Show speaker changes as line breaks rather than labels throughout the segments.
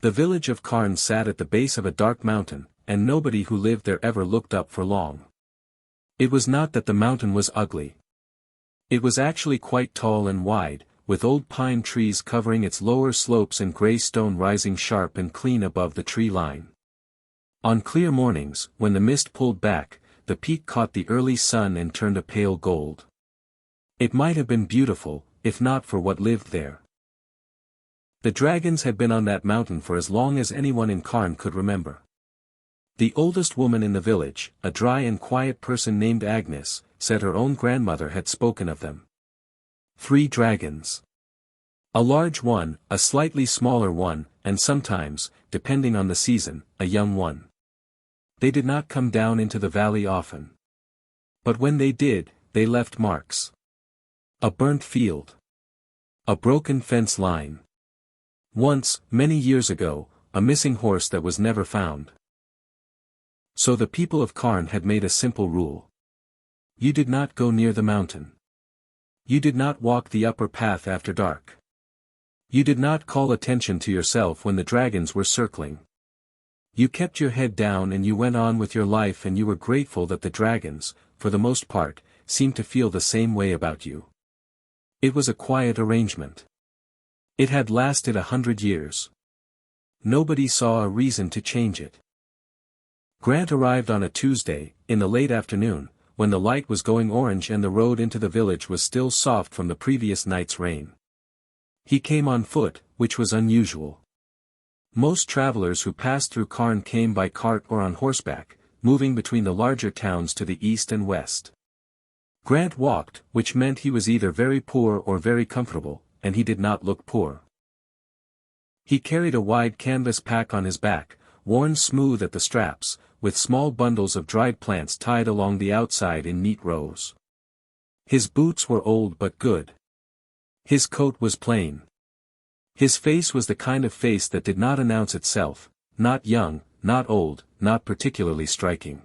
The village of Karn sat at the base of a dark mountain, and nobody who lived there ever looked up for long. It was not that the mountain was ugly. It was actually quite tall and wide, with old pine trees covering its lower slopes and grey stone rising sharp and clean above the tree line. On clear mornings, when the mist pulled back, the peak caught the early sun and turned a pale gold. It might have been beautiful, if not for what lived there. The dragons had been on that mountain for as long as anyone in Karn could remember. The oldest woman in the village, a dry and quiet person named Agnes, said her own grandmother had spoken of them. 3 dragons. A large one, a slightly smaller one, and sometimes, depending on the season, a young one. They did not come down into the valley often. But when they did, they left marks. A burnt field. A broken fence line. Once, many years ago, a missing horse that was never found. So the people of Karn had made a simple rule. You did not go near the mountain. You did not walk the upper path after dark. You did not call attention to yourself when the dragons were circling. You kept your head down and you went on with your life, and you were grateful that the dragons, for the most part, seemed to feel the same way about you. It was a quiet arrangement. It had lasted 100 years. Nobody saw a reason to change it. Grant arrived on a Tuesday, in the late afternoon, when the light was going orange and the road into the village was still soft from the previous night's rain. He came on foot, which was unusual. Most travelers who passed through Karn came by cart or on horseback, moving between the larger towns to the east and west. Grant walked, which meant he was either very poor or very comfortable, and he did not look poor. He carried a wide canvas pack on his back, worn smooth at the straps, with small bundles of dried plants tied along the outside in neat rows. His boots were old but good. His coat was plain. His face was the kind of face that did not announce itself, not young, not old, not particularly striking.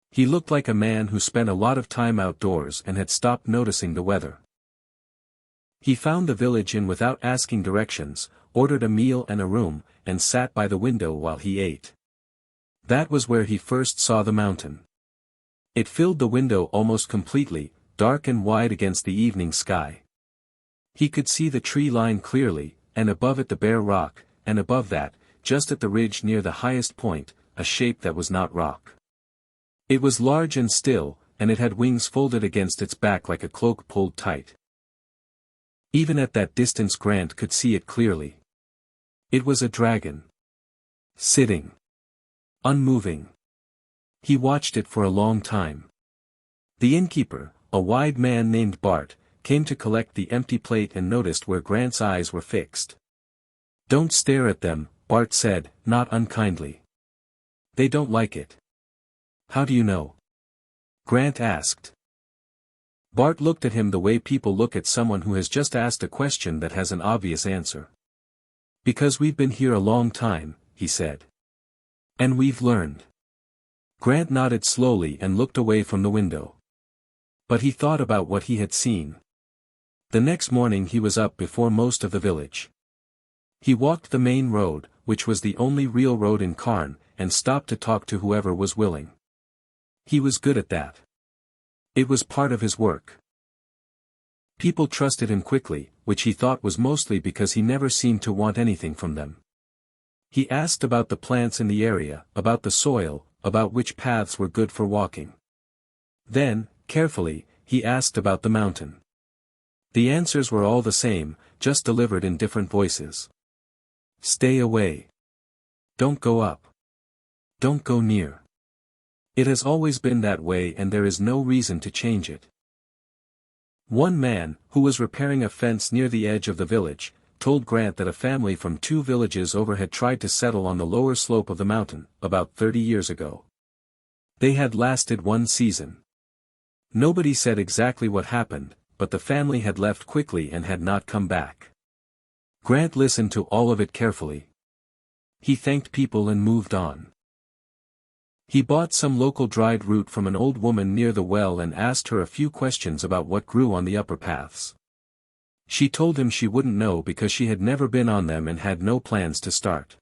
He looked like a man who spent a lot of time outdoors and had stopped noticing the weather. He found the village inn without asking directions, ordered a meal and a room, and sat by the window while he ate. That was where he first saw the mountain. It filled the window almost completely, dark and wide against the evening sky. He could see the tree line clearly, and above it the bare rock, and above that, just at the ridge near the highest point, a shape that was not rock. It was large and still, and it had wings folded against its back like a cloak pulled tight. Even at that distance Grant could see it clearly. It was a dragon. Sitting. Unmoving. He watched it for a long time. The innkeeper, a wide man named Bart, came to collect the empty plate and noticed where Grant's eyes were fixed. "Don't stare at them," Bart said, not unkindly. "They don't like it." "How do you know?" Grant asked. Bart looked at him the way people look at someone who has just asked a question that has an obvious answer. "Because we've been here a long time," he said. "And we've learned." Grant nodded slowly and looked away from the window. But he thought about what he had seen. The next morning he was up before most of the village. He walked the main road, which was the only real road in Karn, and stopped to talk to whoever was willing. He was good at that. It was part of his work. People trusted him quickly, which he thought was mostly because he never seemed to want anything from them. He asked about the plants in the area, about the soil, about which paths were good for walking. Then, carefully, he asked about the mountain. The answers were all the same, just delivered in different voices. "Stay away. Don't go up. Don't go near. It has always been that way and there is no reason to change it." One man, who was repairing a fence near the edge of the village, told Grant that a family from 2 villages over had tried to settle on the lower slope of the mountain, about 30 years ago. They had lasted 1 season. Nobody said exactly what happened, but the family had left quickly and had not come back. Grant listened to all of it carefully. He thanked people and moved on. He bought some local dried root from an old woman near the well and asked her a few questions about what grew on the upper paths. She told him she wouldn't know because she had never been on them and had no plans to start.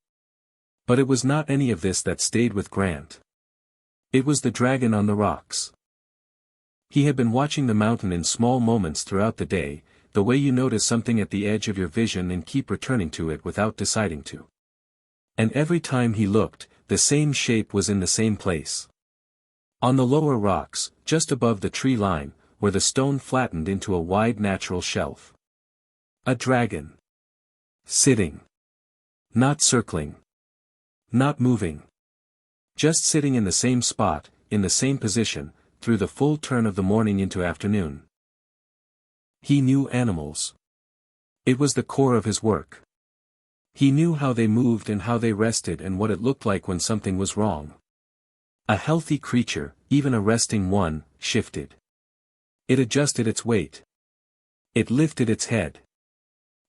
But it was not any of this that stayed with Grant. It was the dragon on the rocks. He had been watching the mountain in small moments throughout the day, the way you notice something at the edge of your vision and keep returning to it without deciding to. And every time he looked, the same shape was in the same place. On the lower rocks, just above the tree line, where the stone flattened into a wide natural shelf. A dragon. Sitting. Not circling. Not moving. Just sitting in the same spot, in the same position, through the full turn of the morning into afternoon. He knew animals. It was the core of his work. He knew how they moved and how they rested and what it looked like when something was wrong. A healthy creature, even a resting one, shifted. It adjusted its weight. It lifted its head.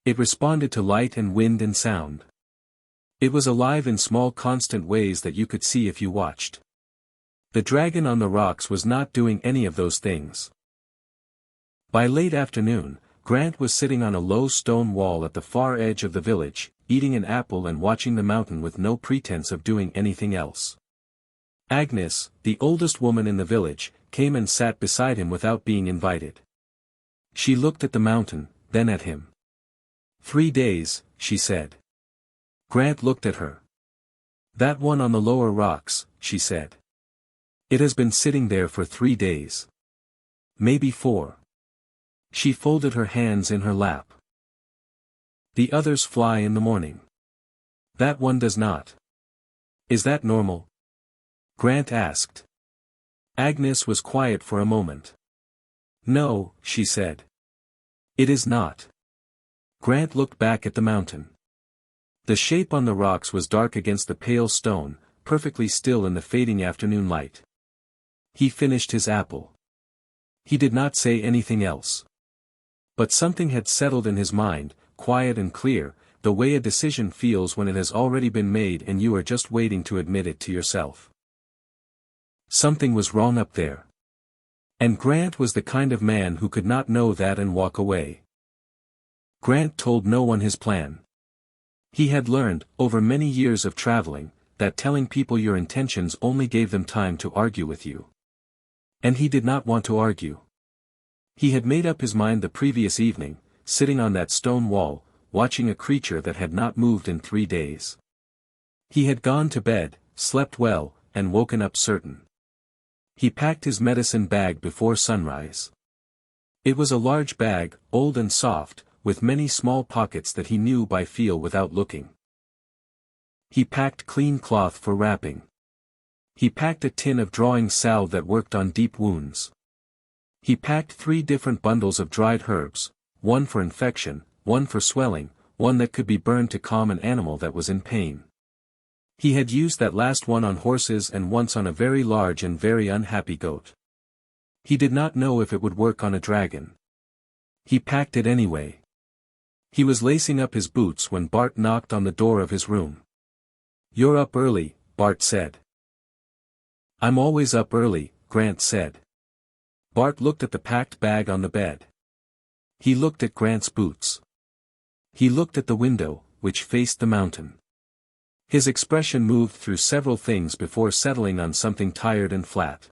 It responded to light and wind and sound. It was alive in small constant ways that you could see if you watched. The dragon on the rocks was not doing any of those things. By late afternoon, Grant was sitting on a low stone wall at the far edge of the village, eating an apple and watching the mountain with no pretense of doing anything else. Agnes, the oldest woman in the village, came and sat beside him without being invited. She looked at the mountain, then at him. 3 days, she said. Grant looked at her. That one on the lower rocks, she said. It has been sitting there for 3 days. Maybe 4. She folded her hands in her lap. The others fly in the morning. That one does not. Is that normal? Grant asked. Agnes was quiet for a moment. No, she said. It is not. Grant looked back at the mountain. The shape on the rocks was dark against the pale stone, perfectly still in the fading afternoon light. He finished his apple. He did not say anything else. But something had settled in his mind, quiet and clear, the way a decision feels when it has already been made and you are just waiting to admit it to yourself. Something was wrong up there. And Grant was the kind of man who could not know that and walk away. Grant told no one his plan. He had learned, over many years of traveling, that telling people your intentions only gave them time to argue with you. And he did not want to argue. He had made up his mind the previous evening, sitting on that stone wall, watching a creature that had not moved in 3 days. He had gone to bed, slept well, and woken up certain. He packed his medicine bag before sunrise. It was a large bag, old and soft, with many small pockets that he knew by feel without looking. He packed clean cloth for wrapping. He packed a tin of drawing salve that worked on deep wounds. He packed 3 different bundles of dried herbs, one for infection, one for swelling, one that could be burned to calm an animal that was in pain. He had used that last one on horses and once on a very large and very unhappy goat. He did not know if it would work on a dragon. He packed it anyway. He was lacing up his boots when Bart knocked on the door of his room. "You're up early," Bart said. "I'm always up early," Grant said. Bart looked at the packed bag on the bed. He looked at Grant's boots. He looked at the window, which faced the mountain. His expression moved through several things before settling on something tired and flat.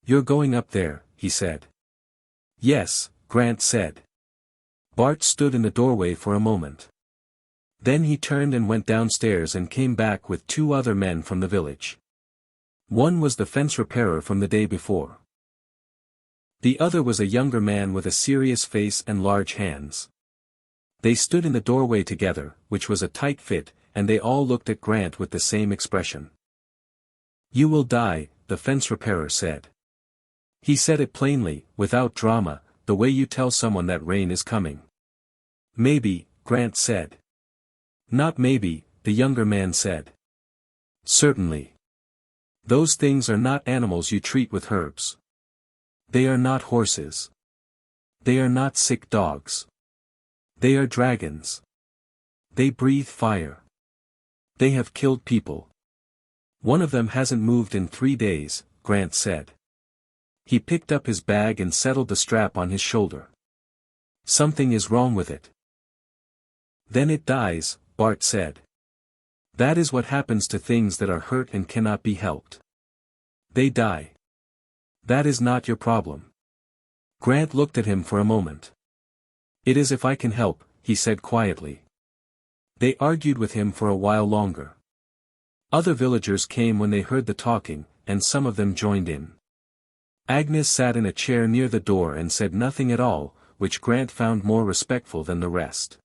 "You're going up there," he said. "Yes," Grant said. Bart stood in the doorway for a moment. Then he turned and went downstairs and came back with 2 other men from the village. One was the fence repairer from the day before. The other was a younger man with a serious face and large hands. They stood in the doorway together, which was a tight fit, and they all looked at Grant with the same expression. "You will die," the fence repairer said. He said it plainly, without drama, the way you tell someone that rain is coming. "Maybe," Grant said. "Not maybe," the younger man said. "Certainly. Those things are not animals you treat with herbs. They are not horses. They are not sick dogs. They are dragons. They breathe fire. They have killed people. One of them hasn't moved in 3 days," Grant said. He picked up his bag and settled the strap on his shoulder. "Something is wrong with it." "Then it dies," Bart said. That is what happens to things that are hurt and cannot be helped. They die. That is not your problem. Grant looked at him for a moment. It is if I can help, he said quietly. They argued with him for a while longer. Other villagers came when they heard the talking, and some of them joined in. Agnes sat in a chair near the door and said nothing at all, which Grant found more respectful than the rest.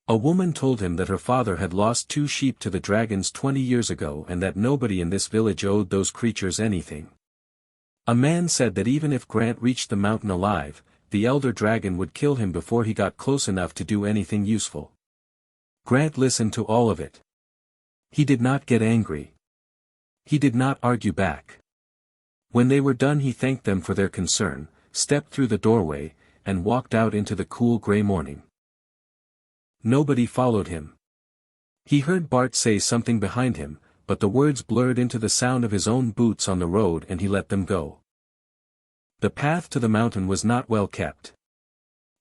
A woman told him that her father had lost 2 sheep to the dragons 20 years ago and that nobody in this village owed those creatures anything. A man said that even if Grant reached the mountain alive, the elder dragon would kill him before he got close enough to do anything useful. Grant listened to all of it. He did not get angry. He did not argue back. When they were done he thanked them for their concern, stepped through the doorway, and walked out into the cool gray morning. Nobody followed him. He heard Bart say something behind him, but the words blurred into the sound of his own boots on the road and he let them go. The path to the mountain was not well kept.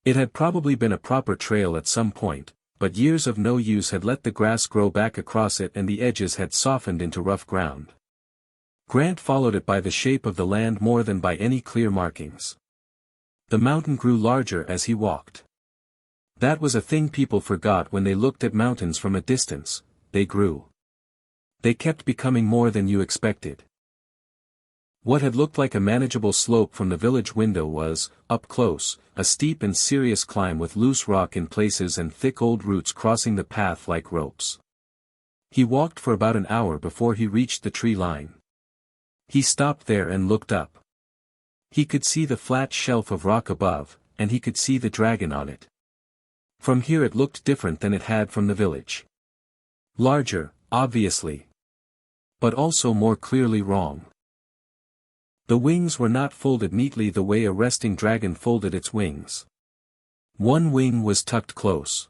It had probably been a proper trail at some point, but years of no use had let the grass grow back across it and the edges had softened into rough ground. Grant followed it by the shape of the land more than by any clear markings. The mountain grew larger as he walked. That was a thing people forgot when they looked at mountains from a distance. They grew. They kept becoming more than you expected. What had looked like a manageable slope from the village window was, up close, a steep and serious climb with loose rock in places and thick old roots crossing the path like ropes. He walked for about an hour before he reached the tree line. He stopped there and looked up. He could see the flat shelf of rock above, and he could see the dragon on it. From here it looked different than it had from the village. Larger, obviously. But also more clearly wrong. The wings were not folded neatly the way a resting dragon folded its wings. One wing was tucked close.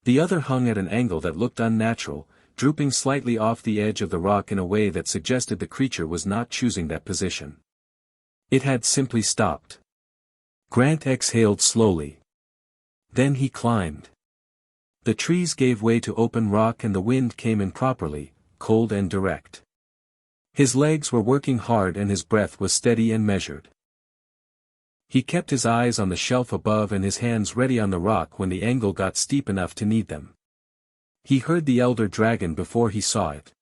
The other hung at an angle that looked unnatural, drooping slightly off the edge of the rock in a way that suggested the creature was not choosing that position. It had simply stopped. Grant exhaled slowly. Then he climbed. The trees gave way to open rock and the wind came in properly, cold and direct. His legs were working hard and his breath was steady and measured. He kept his eyes on the shelf above and his hands ready on the rock when the angle got steep enough to need them. He heard the elder dragon before he saw it.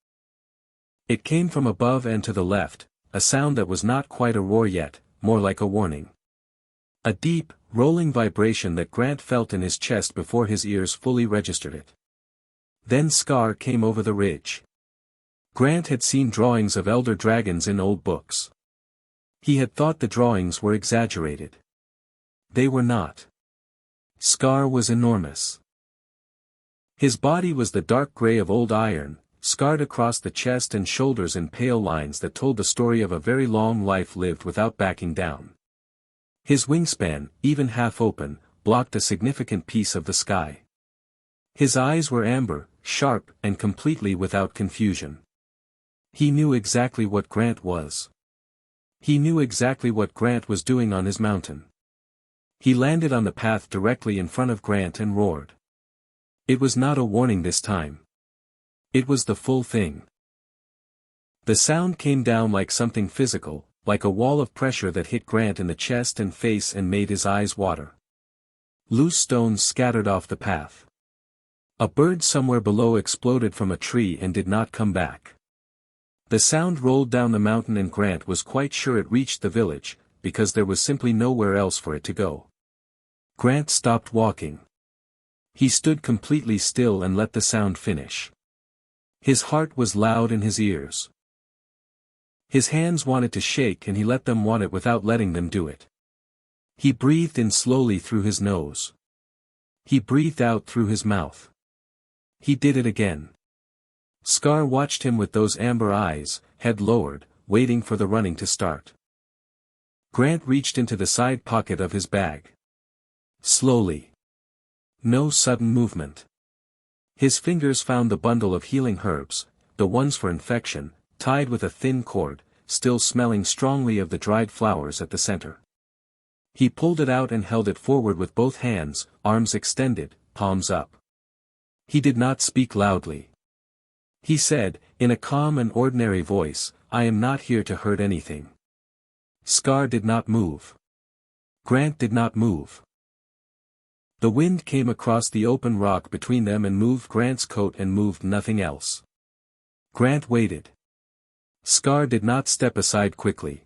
It came from above and to the left, a sound that was not quite a roar yet, more like a warning. A deep, rolling vibration that Grant felt in his chest before his ears fully registered it. Then Scar came over the ridge. Grant had seen drawings of elder dragons in old books. He had thought the drawings were exaggerated. They were not. Scar was enormous. His body was the dark gray of old iron, scarred across the chest and shoulders in pale lines that told the story of a very long life lived without backing down. His wingspan, even half open, blocked a significant piece of the sky. His eyes were amber, sharp, and completely without confusion. He knew exactly what Grant was. He knew exactly what Grant was doing on his mountain. He landed on the path directly in front of Grant and roared. It was not a warning this time. It was the full thing. The sound came down like something physical, like a wall of pressure that hit Grant in the chest and face and made his eyes water. Loose stones scattered off the path. A bird somewhere below exploded from a tree and did not come back. The sound rolled down the mountain and Grant was quite sure it reached the village, because there was simply nowhere else for it to go. Grant stopped walking. He stood completely still and let the sound finish. His heart was loud in his ears. His hands wanted to shake and he let them want it without letting them do it. He breathed in slowly through his nose. He breathed out through his mouth. He did it again. Scar watched him with those amber eyes, head lowered, waiting for the running to start. Grant reached into the side pocket of his bag. Slowly. No sudden movement. His fingers found the bundle of healing herbs, the ones for infection, tied with a thin cord, still smelling strongly of the dried flowers at the center. He pulled it out and held it forward with both hands, arms extended, palms up. He did not speak loudly. He said, in a calm and ordinary voice, "I am not here to hurt anything." Scar did not move. Grant did not move. The wind came across the open rock between them and moved Grant's coat and moved nothing else. Grant waited. Scar did not step aside quickly.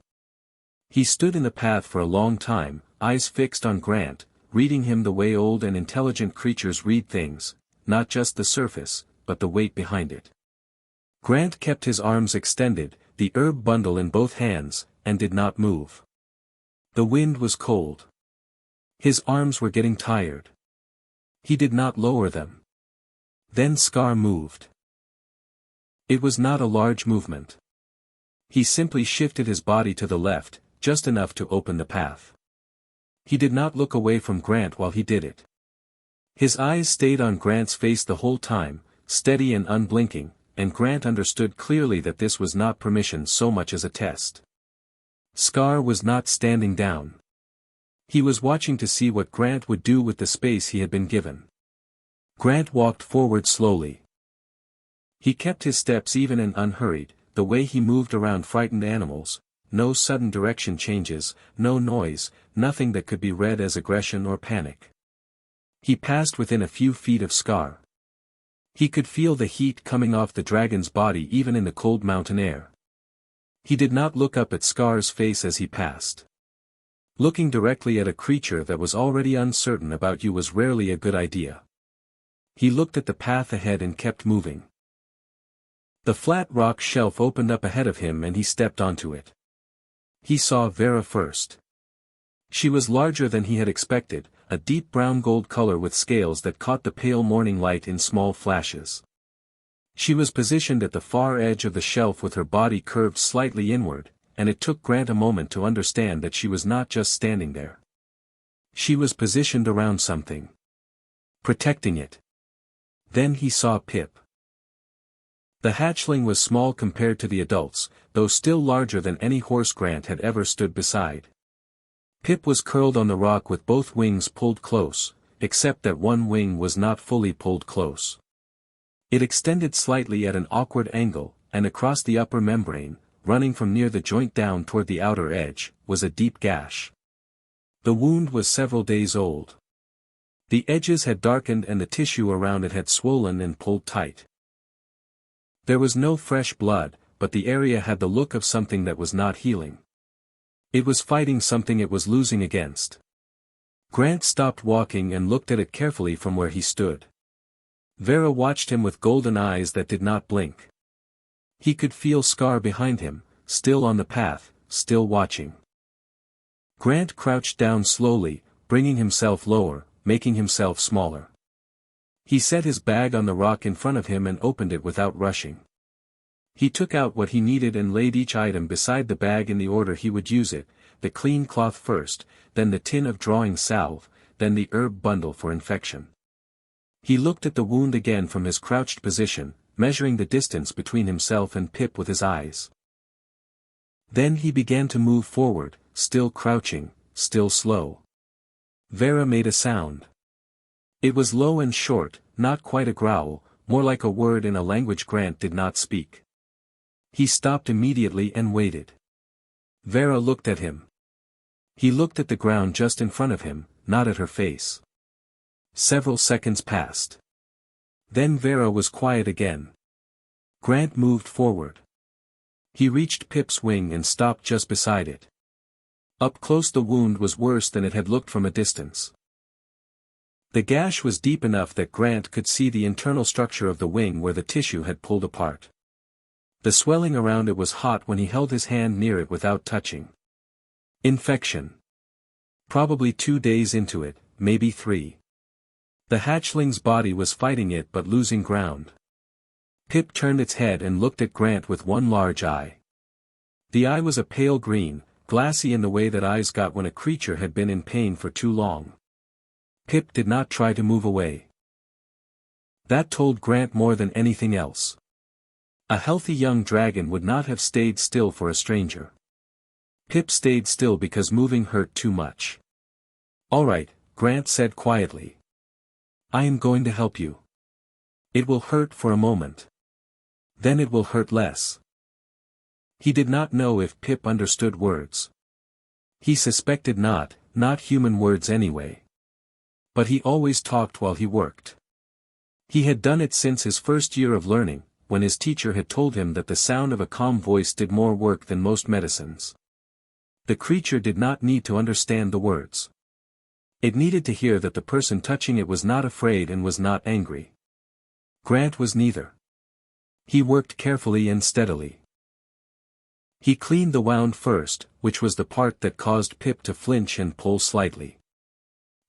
He stood in the path for a long time, eyes fixed on Grant, reading him the way old and intelligent creatures read things, not just the surface, but the weight behind it. Grant kept his arms extended, the herb bundle in both hands, and did not move. The wind was cold. His arms were getting tired. He did not lower them. Then Scar moved. It was not a large movement. He simply shifted his body to the left, just enough to open the path. He did not look away from Grant while he did it. His eyes stayed on Grant's face the whole time, steady and unblinking, and Grant understood clearly that this was not permission so much as a test. Scar was not standing down. He was watching to see what Grant would do with the space he had been given. Grant walked forward slowly. He kept his steps even and unhurried, the way he moved around frightened animals, no sudden direction changes, no noise, nothing that could be read as aggression or panic. He passed within a few feet of Scar. He could feel the heat coming off the dragon's body even in the cold mountain air. He did not look up at Scar's face as he passed. Looking directly at a creature that was already uncertain about you was rarely a good idea. He looked at the path ahead and kept moving. The flat rock shelf opened up ahead of him and he stepped onto it. He saw Vera first. She was larger than he had expected, a deep brown gold color with scales that caught the pale morning light in small flashes. She was positioned at the far edge of the shelf with her body curved slightly inward, and it took Grant a moment to understand that she was not just standing there. She was positioned around something. Protecting it. Then he saw Pip. The hatchling was small compared to the adults, though still larger than any horse Grant had ever stood beside. Pip was curled on the rock with both wings pulled close, except that one wing was not fully pulled close. It extended slightly at an awkward angle, and across the upper membrane, running from near the joint down toward the outer edge, was a deep gash. The wound was several days old. The edges had darkened and the tissue around it had swollen and pulled tight. There was no fresh blood, but the area had the look of something that was not healing. It was fighting something it was losing against. Grant stopped walking and looked at it carefully from where he stood. Vera watched him with golden eyes that did not blink. He could feel Scar behind him, still on the path, still watching. Grant crouched down slowly, bringing himself lower, making himself smaller. He set his bag on the rock in front of him and opened it without rushing. He took out what he needed and laid each item beside the bag in the order he would use it, the clean cloth first, then the tin of drawing salve, then the herb bundle for infection. He looked at the wound again from his crouched position, measuring the distance between himself and Pip with his eyes. Then he began to move forward, still crouching, still slow. Vera made a sound. It was low and short, not quite a growl, more like a word in a language Grant did not speak. He stopped immediately and waited. Vera looked at him. He looked at the ground just in front of him, not at her face. Several seconds passed. Then Vera was quiet again. Grant moved forward. He reached Pip's wing and stopped just beside it. Up close the wound was worse than it had looked from a distance. The gash was deep enough that Grant could see the internal structure of the wing where the tissue had pulled apart. The swelling around it was hot when he held his hand near it without touching. Infection. Probably 2 days into it, maybe 3. The hatchling's body was fighting it but losing ground. Pip turned its head and looked at Grant with one large eye. The eye was a pale green, glassy in the way that eyes got when a creature had been in pain for too long. Pip did not try to move away. That told Grant more than anything else. A healthy young dragon would not have stayed still for a stranger. Pip stayed still because moving hurt too much. "All right," Grant said quietly. "I am going to help you. It will hurt for a moment. Then it will hurt less. He did not know if Pip understood words. He suspected not human words anyway. But he always talked while he worked. He had done it since his first year of learning, when his teacher had told him that the sound of a calm voice did more work than most medicines. The creature did not need to understand the words. It needed to hear that the person touching it was not afraid and was not angry. Grant was neither. He worked carefully and steadily. He cleaned the wound first, which was the part that caused Pip to flinch and pull slightly.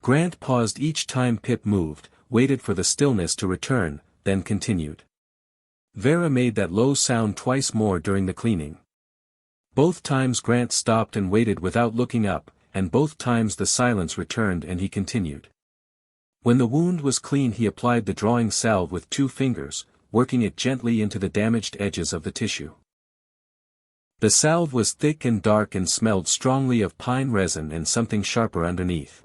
Grant paused each time Pip moved, waited for the stillness to return, then continued. Vera made that low sound twice more during the cleaning. Both times Grant stopped and waited without looking up, and both times the silence returned and he continued. When the wound was clean he applied the drawing salve with 2 fingers, working it gently into the damaged edges of the tissue. The salve was thick and dark and smelled strongly of pine resin and something sharper underneath.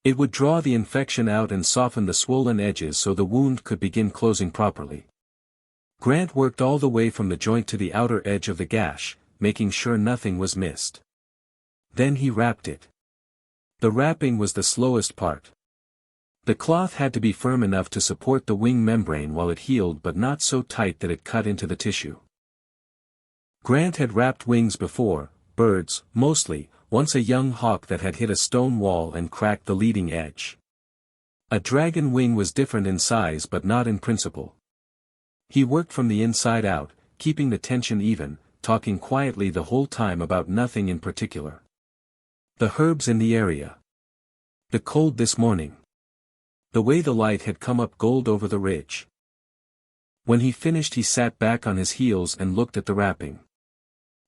It would draw the infection out and soften the swollen edges so the wound could begin closing properly. Grant worked all the way from the joint to the outer edge of the gash, making sure nothing was missed. Then he wrapped it. The wrapping was the slowest part. The cloth had to be firm enough to support the wing membrane while it healed but not so tight that it cut into the tissue. Grant had wrapped wings before, birds, mostly, once a young hawk that had hit a stone wall and cracked the leading edge. A dragon wing was different in size but not in principle. He worked from the inside out, keeping the tension even, talking quietly the whole time about nothing in particular. The herbs in the area. The cold this morning. The way the light had come up gold over the ridge. When he finished he sat back on his heels and looked at the wrapping.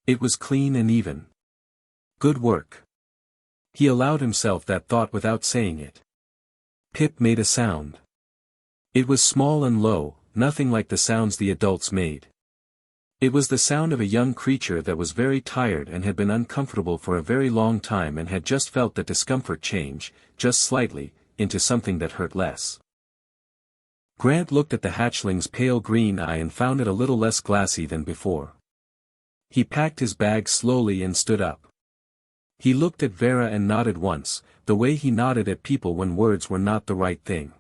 It was clean and even. Good work. He allowed himself that thought without saying it. Pip made a sound. It was small and low, nothing like the sounds the adults made. It was the sound of a young creature that was very tired and had been uncomfortable for a very long time and had just felt that discomfort change, just slightly, into something that hurt less. Grant looked at the hatchling's pale green eye and found it a little less glassy than before. He packed his bag slowly and stood up. He looked at Vera and nodded once, the way he nodded at people when words were not the right thing.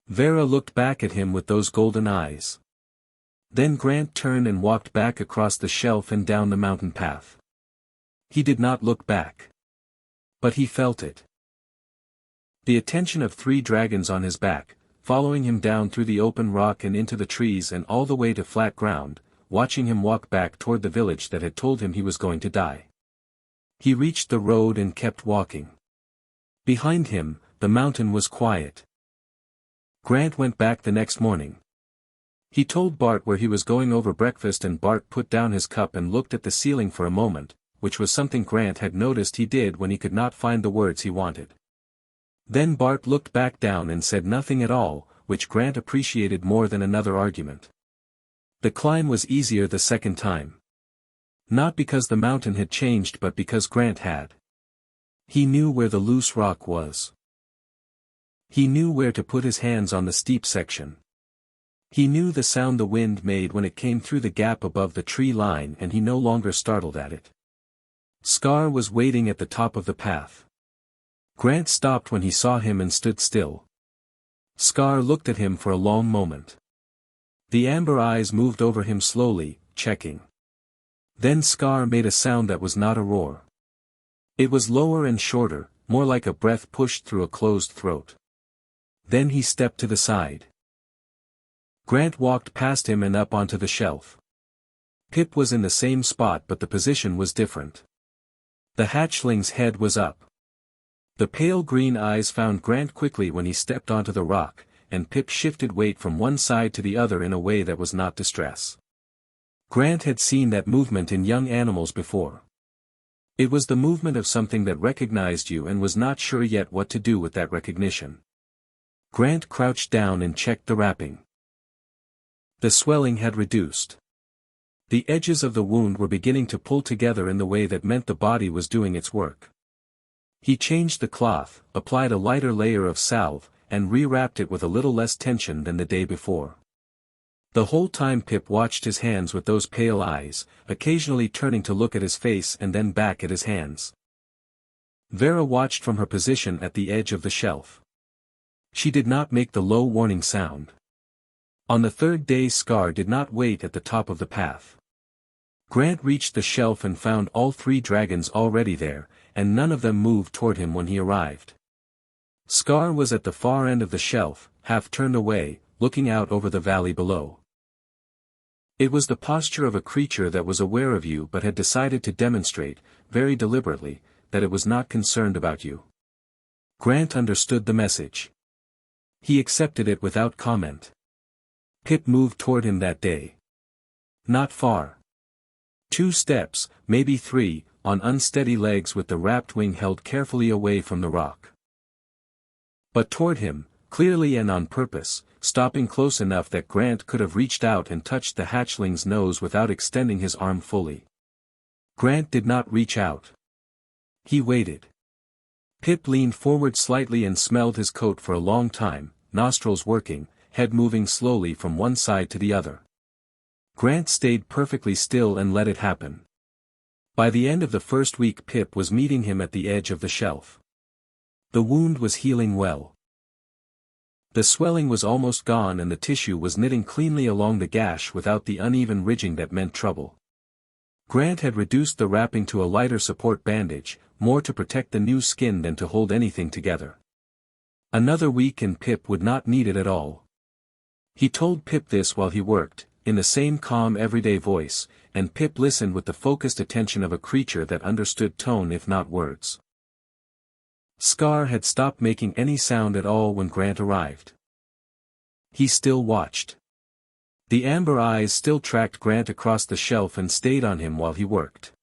Vera looked back at him with those golden eyes. Then Grant turned and walked back across the shelf and down the mountain path. He did not look back. But he felt it. The attention of 3 dragons on his back, following him down through the open rock and into the trees and all the way to flat ground, watching him walk back toward the village that had told him he was going to die. He reached the road and kept walking. Behind him, the mountain was quiet. Grant went back the next morning. He told Bart where he was going over breakfast and Bart put down his cup and looked at the ceiling for a moment, which was something Grant had noticed he did when he could not find the words he wanted. Then Bart looked back down and said nothing at all, which Grant appreciated more than another argument. The climb was easier the second time. Not because the mountain had changed but because Grant had. He knew where the loose rock was. He knew where to put his hands on the steep section. He knew the sound the wind made when it came through the gap above the tree line and he no longer startled at it. Scar was waiting at the top of the path. Grant stopped when he saw him and stood still. Scar looked at him for a long moment. The amber eyes moved over him slowly, checking. Then Scar made a sound that was not a roar. It was lower and shorter, more like a breath pushed through a closed throat. Then he stepped to the side. Grant walked past him and up onto the shelf. Pip was in the same spot but the position was different. The hatchling's head was up. The pale green eyes found Grant quickly when he stepped onto the rock, and Pip shifted weight from one side to the other in a way that was not distress. Grant had seen that movement in young animals before. It was the movement of something that recognized you and was not sure yet what to do with that recognition. Grant crouched down and checked the wrapping. The swelling had reduced. The edges of the wound were beginning to pull together in the way that meant the body was doing its work. He changed the cloth, applied a lighter layer of salve, and rewrapped it with a little less tension than the day before. The whole time Pip watched his hands with those pale eyes, occasionally turning to look at his face and then back at his hands. Vera watched from her position at the edge of the shelf. She did not make the low warning sound. On the third day Scar did not wait at the top of the path. Grant reached the shelf and found all 3 dragons already there, and none of them moved toward him when he arrived. Scar was at the far end of the shelf, half turned away, looking out over the valley below. It was the posture of a creature that was aware of you but had decided to demonstrate, very deliberately, that it was not concerned about you. Grant understood the message. He accepted it without comment. Pip moved toward him that day. Not far. 2 steps, maybe 3, on unsteady legs with the wrapped wing held carefully away from the rock. But toward him, clearly and on purpose, stopping close enough that Grant could have reached out and touched the hatchling's nose without extending his arm fully. Grant did not reach out. He waited. Pip leaned forward slightly and smelled his coat for a long time, nostrils working, head moving slowly from one side to the other. Grant stayed perfectly still and let it happen. By the end of the first week Pip was meeting him at the edge of the shelf. The wound was healing well. The swelling was almost gone and the tissue was knitting cleanly along the gash without the uneven ridging that meant trouble. Grant had reduced the wrapping to a lighter support bandage, more to protect the new skin than to hold anything together. Another week and Pip would not need it at all. He told Pip this while he worked, in the same calm everyday voice, and Pip listened with the focused attention of a creature that understood tone if not words. Scar had stopped making any sound at all when Grant arrived. He still watched. The amber eyes still tracked Grant across the shelf and stayed on him while he worked.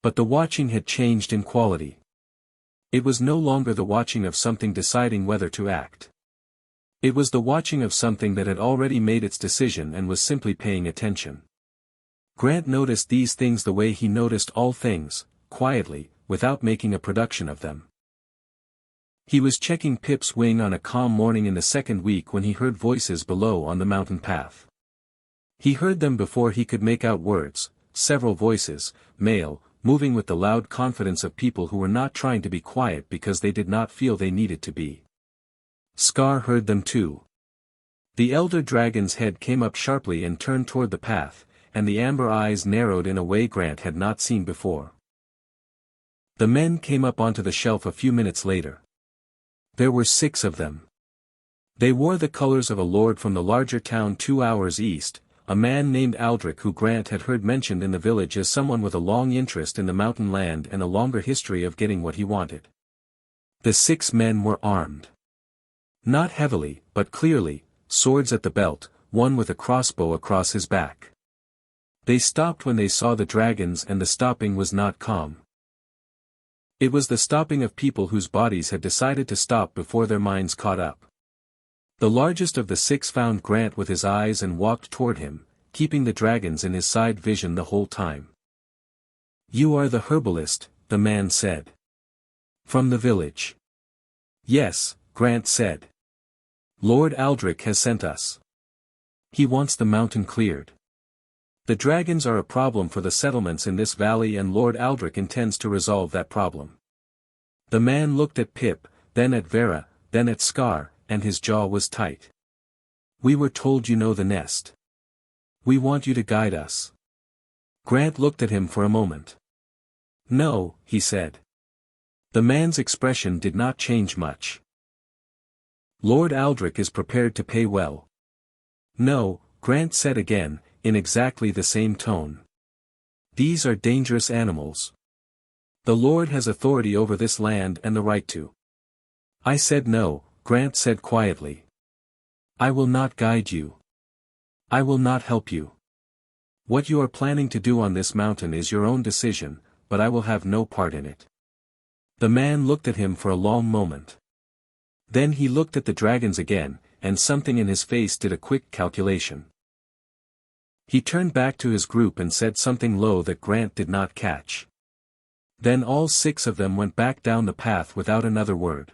But the watching had changed in quality. It was no longer the watching of something deciding whether to act. It was the watching of something that had already made its decision and was simply paying attention. Grant noticed these things the way he noticed all things, quietly, without making a production of them. He was checking Pip's wing on a calm morning in the second week when he heard voices below on the mountain path. He heard them before he could make out words, several voices, male, moving with the loud confidence of people who were not trying to be quiet because they did not feel they needed to be. Scar heard them too. The elder dragon's head came up sharply and turned toward the path, and the amber eyes narrowed in a way Grant had not seen before. The men came up onto the shelf a few minutes later. There were 6 of them. They wore the colors of a lord from the larger town 2 hours east, a man named Aldrich who Grant had heard mentioned in the village as someone with a long interest in the mountain land and a longer history of getting what he wanted. The 6 men were armed. Not heavily, but clearly, swords at the belt, one with a crossbow across his back. They stopped when they saw the dragons and the stopping was not calm. It was the stopping of people whose bodies had decided to stop before their minds caught up. The largest of the 6 found Grant with his eyes and walked toward him, keeping the dragons in his side vision the whole time. "You are the herbalist," the man said. "From the village." "Yes," Grant said. "Lord Aldrich has sent us. He wants the mountain cleared. The dragons are a problem for the settlements in this valley and Lord Aldrich intends to resolve that problem." The man looked at Pip, then at Vera, then at Scar, and his jaw was tight. "We were told you know the nest. We want you to guide us." Grant looked at him for a moment. "No," he said. The man's expression did not change much. "Lord Aldrich is prepared to pay well." "No," Grant said again, in exactly the same tone. "These are dangerous animals. The Lord has authority over this land and the right to." "I said no," Grant said quietly. "I will not guide you. I will not help you. What you are planning to do on this mountain is your own decision, but I will have no part in it." The man looked at him for a long moment. Then he looked at the dragons again, and something in his face did a quick calculation. He turned back to his group and said something low that Grant did not catch. Then all 6 of them went back down the path without another word.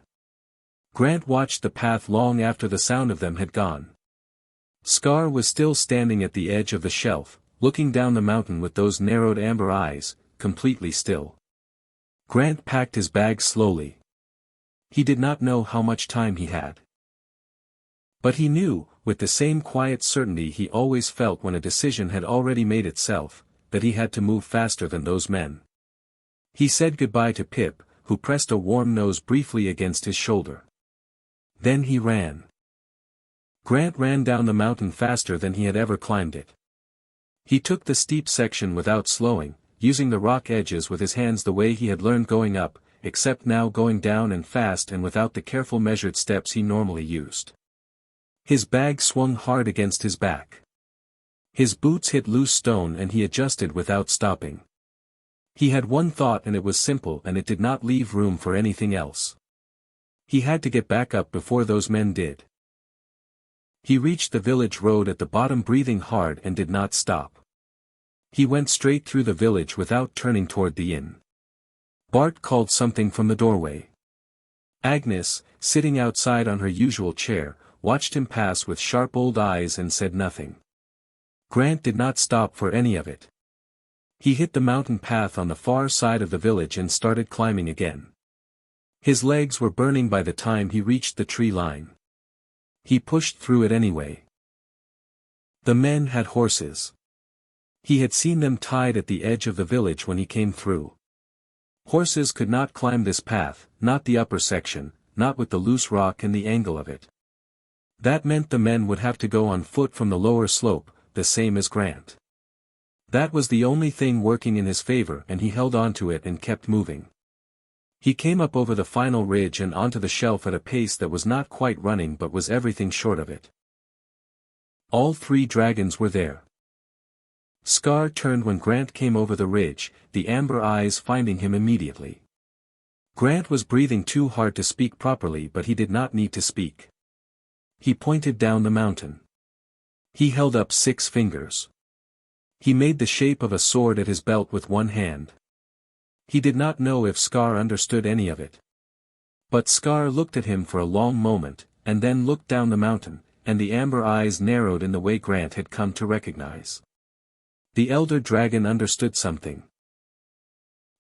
Grant watched the path long after the sound of them had gone. Scar was still standing at the edge of the shelf, looking down the mountain with those narrowed amber eyes, completely still. Grant packed his bag slowly. He did not know how much time he had. But he knew, with the same quiet certainty he always felt when a decision had already made itself, that he had to move faster than those men. He said goodbye to Pip, who pressed a warm nose briefly against his shoulder. Then he ran. Grant ran down the mountain faster than he had ever climbed it. He took the steep section without slowing, using the rock edges with his hands the way he had learned going up, except now going down and fast and without the careful measured steps he normally used. His bag swung hard against his back. His boots hit loose stone and he adjusted without stopping. He had one thought and it was simple and it did not leave room for anything else. He had to get back up before those men did. He reached the village road at the bottom breathing hard and did not stop. He went straight through the village without turning toward the inn. Bart called something from the doorway. Agnes, sitting outside on her usual chair, watched him pass with sharp old eyes and said nothing. Grant did not stop for any of it. He hit the mountain path on the far side of the village and started climbing again. His legs were burning by the time he reached the tree line. He pushed through it anyway. The men had horses. He had seen them tied at the edge of the village when he came through. Horses could not climb this path, not the upper section, not with the loose rock and the angle of it. That meant the men would have to go on foot from the lower slope, the same as Grant. That was the only thing working in his favor and he held on to it and kept moving. He came up over the final ridge and onto the shelf at a pace that was not quite running but was everything short of it. All three dragons were there. Scar turned when Grant came over the ridge, the amber eyes finding him immediately. Grant was breathing too hard to speak properly but he did not need to speak. He pointed down the mountain. He held up 6 fingers. He made the shape of a sword at his belt with one hand. He did not know if Scar understood any of it. But Scar looked at him for a long moment, and then looked down the mountain, and the amber eyes narrowed in the way Grant had come to recognize. The elder dragon understood something.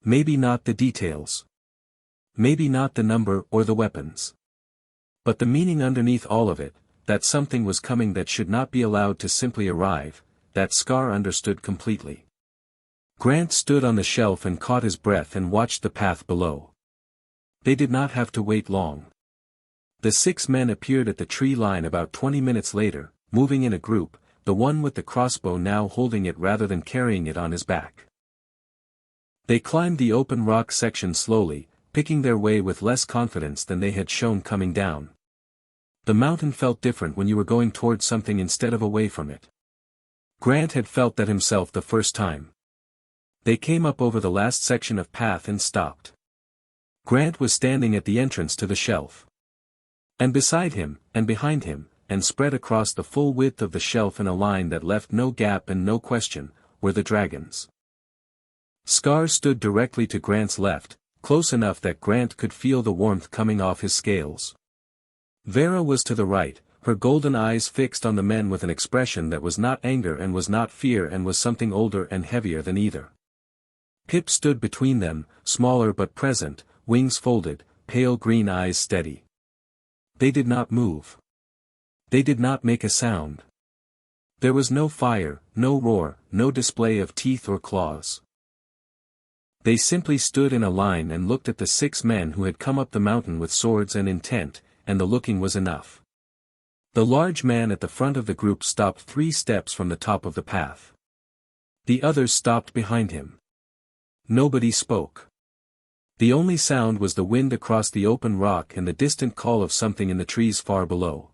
Maybe not the details. Maybe not the number or the weapons. But the meaning underneath all of it, that something was coming that should not be allowed to simply arrive, that Scar understood completely. Grant stood on the shelf and caught his breath and watched the path below. They did not have to wait long. The 6 men appeared at the tree line about 20 minutes later, moving in a group, the one with the crossbow now holding it rather than carrying it on his back. They climbed the open rock section slowly, picking their way with less confidence than they had shown coming down. The mountain felt different when you were going towards something instead of away from it. Grant had felt that himself the first time. They came up over the last section of path and stopped. Grant was standing at the entrance to the shelf. And beside him, and behind him, and spread across the full width of the shelf in a line that left no gap and no question, were the dragons. Scar stood directly to Grant's left, close enough that Grant could feel the warmth coming off his scales. Vera was to the right, her golden eyes fixed on the men with an expression that was not anger and was not fear and was something older and heavier than either. Pip stood between them, smaller but present, wings folded, pale green eyes steady. They did not move. They did not make a sound. There was no fire, no roar, no display of teeth or claws. They simply stood in a line and looked at the 6 men who had come up the mountain with swords and intent, and the looking was enough. The large man at the front of the group stopped 3 steps from the top of the path. The others stopped behind him. Nobody spoke. The only sound was the wind across the open rock and the distant call of something in the trees far below.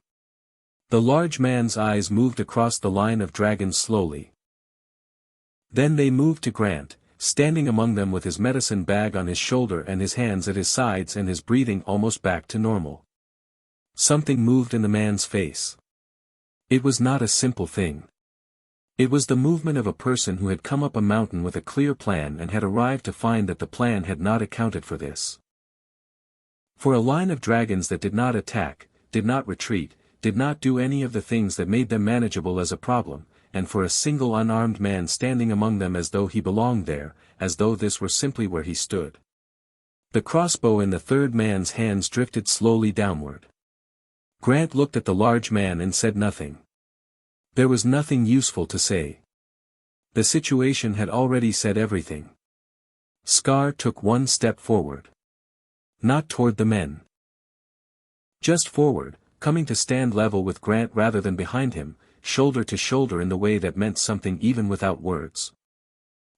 The large man's eyes moved across the line of dragons slowly. Then they moved to Grant, standing among them with his medicine bag on his shoulder and his hands at his sides and his breathing almost back to normal. Something moved in the man's face. It was not a simple thing. It was the movement of a person who had come up a mountain with a clear plan and had arrived to find that the plan had not accounted for this. For a line of dragons that did not attack, did not retreat, did not do any of the things that made them manageable as a problem, and for a single unarmed man standing among them as though he belonged there, as though this were simply where he stood. The crossbow in the third man's hands drifted slowly downward. Grant looked at the large man and said nothing. There was nothing useful to say. The situation had already said everything. Scar took one step forward. Not toward the men. Just forward, coming to stand level with Grant rather than behind him, shoulder to shoulder in the way that meant something even without words.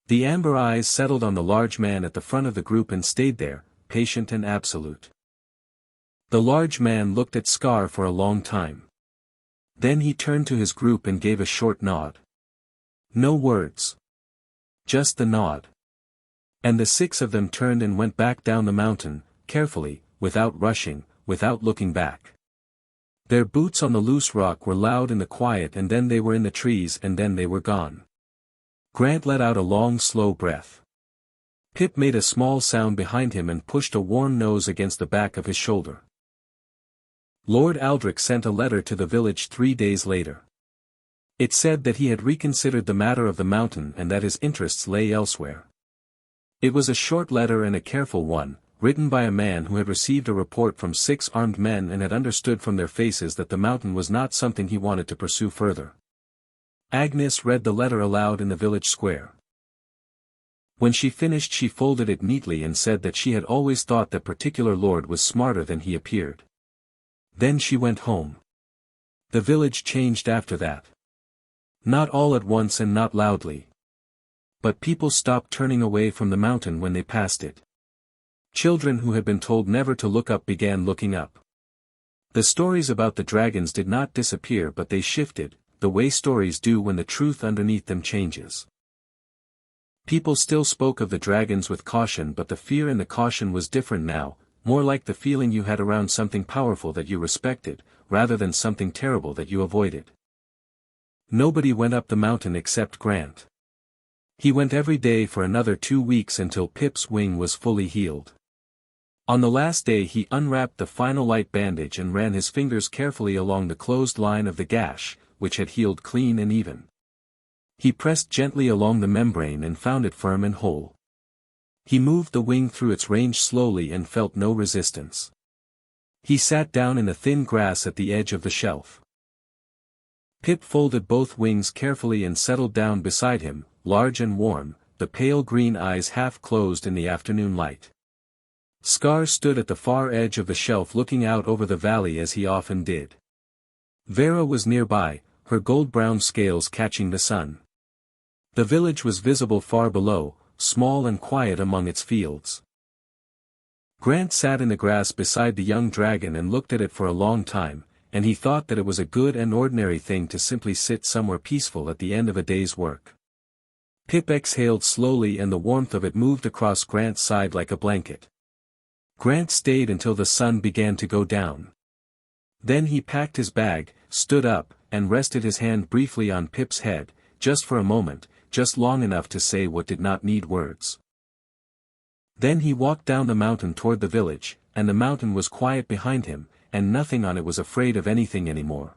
The amber eyes settled on the large man at the front of the group and stayed there, patient and absolute. The large man looked at Scar for a long time. Then he turned to his group and gave a short nod. No words. Just the nod. And the 6 of them turned and went back down the mountain, carefully, without rushing, without looking back. Their boots on the loose rock were loud in the quiet, and then they were in the trees, and then they were gone. Grant let out a long slow breath. Pip made a small sound behind him and pushed a warm nose against the back of his shoulder. Lord Aldrich sent a letter to the village 3 days later. It said that he had reconsidered the matter of the mountain and that his interests lay elsewhere. It was a short letter and a careful one, written by a man who had received a report from 6 armed men and had understood from their faces that the mountain was not something he wanted to pursue further. Agnes read the letter aloud in the village square. When she finished, she folded it neatly and said that she had always thought that particular lord was smarter than he appeared. Then she went home. The village changed after that. Not all at once and not loudly. But people stopped turning away from the mountain when they passed it. Children who had been told never to look up began looking up. The stories about the dragons did not disappear, but they shifted, the way stories do when the truth underneath them changes. People still spoke of the dragons with caution, but the fear in the caution was different now, more like the feeling you had around something powerful that you respected, rather than something terrible that you avoided. Nobody went up the mountain except Grant. He went every day for another 2 weeks until Pip's wing was fully healed. On the last day he unwrapped the final light bandage and ran his fingers carefully along the closed line of the gash, which had healed clean and even. He pressed gently along the membrane and found it firm and whole. He moved the wing through its range slowly and felt no resistance. He sat down in the thin grass at the edge of the shelf. Pip folded both wings carefully and settled down beside him, large and warm, the pale green eyes half closed in the afternoon light. Scar stood at the far edge of the shelf looking out over the valley as he often did. Vera was nearby, her gold-brown scales catching the sun. The village was visible far below, small and quiet among its fields. Grant sat in the grass beside the young dragon and looked at it for a long time, and he thought that it was a good and ordinary thing to simply sit somewhere peaceful at the end of a day's work. Pip exhaled slowly and the warmth of it moved across Grant's side like a blanket. Grant stayed until the sun began to go down. Then he packed his bag, stood up, and rested his hand briefly on Pip's head, just for a moment, just long enough to say what did not need words. Then he walked down the mountain toward the village, and the mountain was quiet behind him, and nothing on it was afraid of anything anymore.